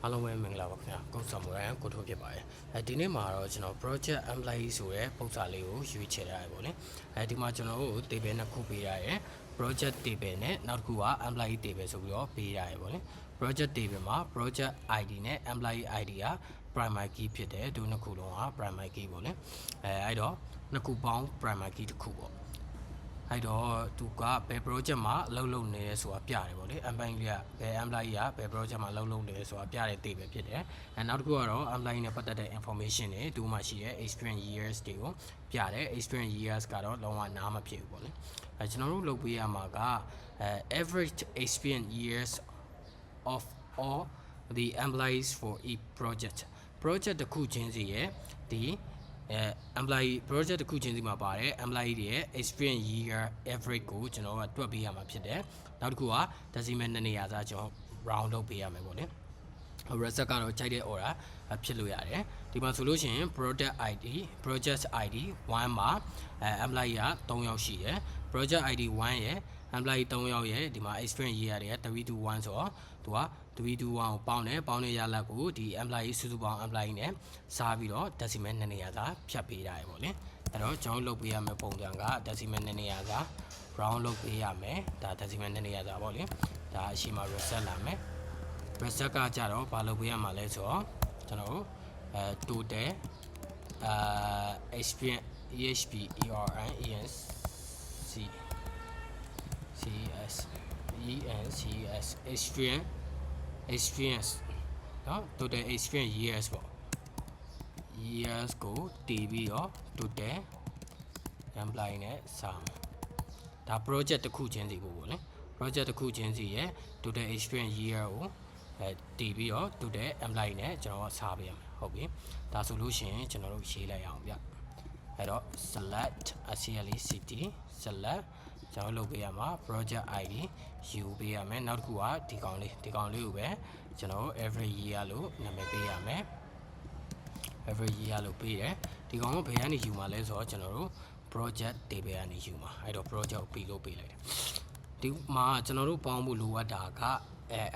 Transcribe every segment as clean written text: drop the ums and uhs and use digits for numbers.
အားလုံးပဲမင်္ဂလာပါခင်ဗျာကုန်းဆောင်မရန်ကိုထုတ်ဖြစ်ပါတယ်ဒီနေ့မှာတော့ကျွန်တော် project employee ဆိုတဲ့ပုံစံလေးကိုရွေးချယ်ထားရပေါ့လေဒီမှာကျွန်တော်တို့ table နှစ်ခုပေးထားရယ် project table နဲ့နောက်တစ်ခုက employee table ဆိုပြီးတော့ပေးထားရယ်ပေါ့လေ project table မှာ project ID နဲ့ employee ID က primary key ဖြစ်တယ်ဒီနှစ်ခုလုံးက primary key ပေါ့လေအဲ့တော့နှစ်ခုပေါင်း primary key တစ်ခုပေါ့အဲ့တော့သူကဘယ် project မှာအလုပ်လုပ်နေလဲဆိုတာပြတယ်ပေါ့လေ employee ကဘယ် employee ကဘယ် project မှာအလုပ်လုပ်နေလဲဆိုတာပြတဲ့ table ဖြစ်တယ်နောက်တစ်ခုကတော့ employee နဲ့ပတ်သက်တဲ့ information တွေသူမှရှိတဲ့ experience years တွေကိုပြတယ် experience years ကတော့လုံးဝနားမဖြစ်ဘူးပေါ့လေကျွန်တော်တို့လုပ်ပေးရမှာကaverage experience years of all the employees for each project တစ်ခုချင်းစီရဲ့ဒီ employee project တစ်ခုချင်းစီမှာပါတယ် employee တွေရဲ့ experience year average ကိုကျွန်တော်ကတွက်ပေးရမှာဖြစ်တယ်နောက်တစ်ခုက decimal နှစ်နေရာစားကျွန်တော် round လုပ်ပေးရမယ်ပေါ့လေ reset ကတော့ကြိုက်တဲ့ order ဖြစ်လို့ရတယ်ဒီမှာဆိုလို့ရှိရင် project ID 1မှာemployee က3ယောက်ရှိတယ် project ID 1ရဲ့ employee 3ယောက်ရဲ့ဒီမှာ experience year တွေက3 to 1ဆိုတော့သူက3 to 1ကိုပေါင်းတဲ့ရလဒ်ကိုဒီ employee စုစုပေါင်း employee နဲ့စားပြီးတော့ decimal နှစ်နေရာစားဖြတ်ပေးရတယ်ပေါ့လေအဲ့တော့ကျွန်တော်လုပ်ပေးရမယ့်ပုံစံက decimal နှစ်နေရာစား round လုပ်ပေးရမယ်ဒါ decimal နှစ်နေရာစားပေါ့လေဒါအရှိမ reset လာမယ် reset ကကြတော့ဘာလုပ်ပေးရမှာလဲဆိုတော့ကျွန်တော်total experience experience experience เนาะ total experience years ပေါ့ years ကိုတည်ပြီးတော့ total employee နဲ့စာဒါ project တစ်ခုချင်းစီပေါ့လေ project တစ်ခုချင်းစီရဲ့ total experience year ကိုတည်ပြီးတော့ total employee နဲ့ကျွန်တော်စာပေးရမယ်ဟုတ်ပြီဒါဆိုလို့ရှိရင်ကျွန်တော်တို့ရေးလိုက်အောင်ဗျအဲ့တော့ select city select ကျွန်တော်လုပ်ပေးရမှာ project ID ယူပေးရမယ်နောက်တစ်ခုကဒီကောင်လေးကိုပဲကျွန်တော် every year လို့နာမည်ပေးရမယ် every year လို့ပေးတယ်ဒီကောင်ကဘယ်ကနေယူမှာလဲဆိုတော့ကျွန်တော်တို့ project table ကနေယူမှာအဲ့တော့ project ကိုပြီးလို့ပေးလိုက်တယ်ဒီမှာကျွန်တော်တို့ပေါင်းဖို့လိုအပ်တာက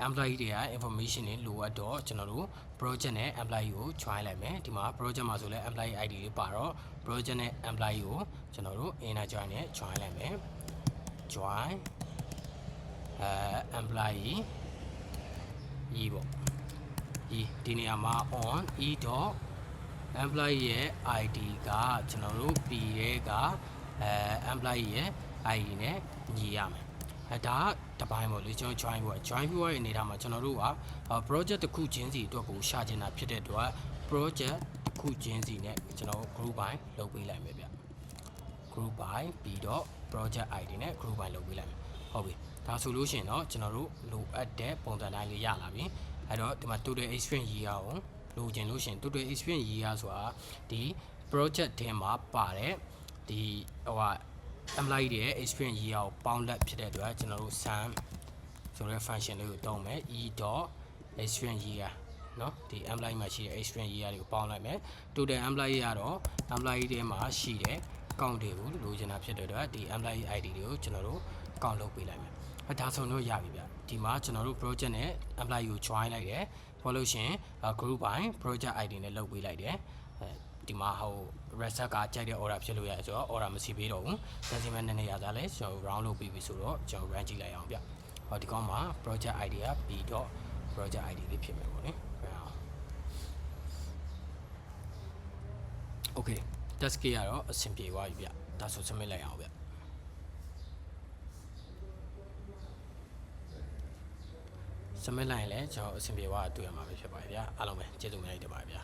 employee တွေက information တွေလိုအပ်တော့ကျွန်တော်တို့ project နဲ့ employee ကို join လိုက်မယ်ဒီမှာ project မှာဆိုလဲ employee ID လေးပါတော့ project နဲ့ employee ကိုကျွန်တော်တို့ inner join နဲ့ join လိုက်မယ် join employee ပေါ့ဒီနေရာမှာ on employee ရဲ့ ID ကကျွန်တော်တို့ P ရဲ့ကemployee ရဲ့ ID နဲ့ညီရမယ်ဒါတပိုင်းပေါ့လေကျွန်တော် join ဖို့ join ဖို့ရဲ့အနေထားမှာကျွန်တော်တို့က project တစ်ခုချင်းစီအတွက်ကိုရှာချင်တာဖြစ်တဲ့အတွက် project တစ်ခုချင်းစီနဲ့ကျွန်တော် group by လုပ်ပေးလိုက်မယ်ဗျ group by ပြီးတော့ project ID နဲ့ group by လုပ်ပေးလိုက်မယ်ဟုတ်ပြီဒါဆိုလို့ရှိရင်တော့ကျွန်တော်တို့လိုအပ်တဲ့ပုံစံတိုင်းလေးရလာပြီအဲ့တော့ဒီမှာ total experience year ကိုလိုချင်လို့ရှိရင် total experience year ဆိုတာဒီ project ထဲမှာပါတဲ့ဒီemployee တွေရဲ့ experience year ကိုပေါင်းလက်ဖြစ်တဲ့အတွက်ကျွန်တော်တို့ sum ဆိုတဲ့ function လေးကိုသုံးမယ် e.experience year เนาะဒီ employee မှာရှိတဲ့ experience year တွေကိုပေါင်းလိုက်မယ် total employee ကတော့ employee ထဲမှာရှိတဲ့ count တွေကိုလိုချင်တာဖြစ်တဲ့အတွက်ဒီ employee ID တွေကိုကျွန်တော်တို့ count လုပ်ပေးလိုက်မယ်ဒါဆိုတော့ရပြီဗျဒီမှာကျွန်တော်တို့ project နဲ့ employee ကို join လိုက်တယ်ဘာလို့ရှင် group by project ID နဲ့လုပ်ပေးလိုက်တယ်ဒီမှာreset ကကြိုက်တဲ့ order ဖြစ်လို့ရတယ်ဆိုတော့ order မရှိပေးတော့ဘူး decimal နဲ့နေရာသားလဲကျွန်တော် round လုပ်ပြီးပြီဆိုတော့ကျွန်တော် run ကြည့်လိုက်အောင်ဗျဒီကောင်မှာ project ID က b.project ID လေးဖြစ်မယ်ပေါ့နိ okay task ရတော့အဆင်ပြေသွားပြီဗျဒါဆို submit လိုက်အောင်ဗျsubmit လိုက်ရင်လည်းကျွန်တော်အဆင်ပြေသွားတွေ့ရမှာပဲဖြစ်ပါတယ်ဗျအားလုံးပဲကျေးဇူးများတင်ပါတယ်ဗျ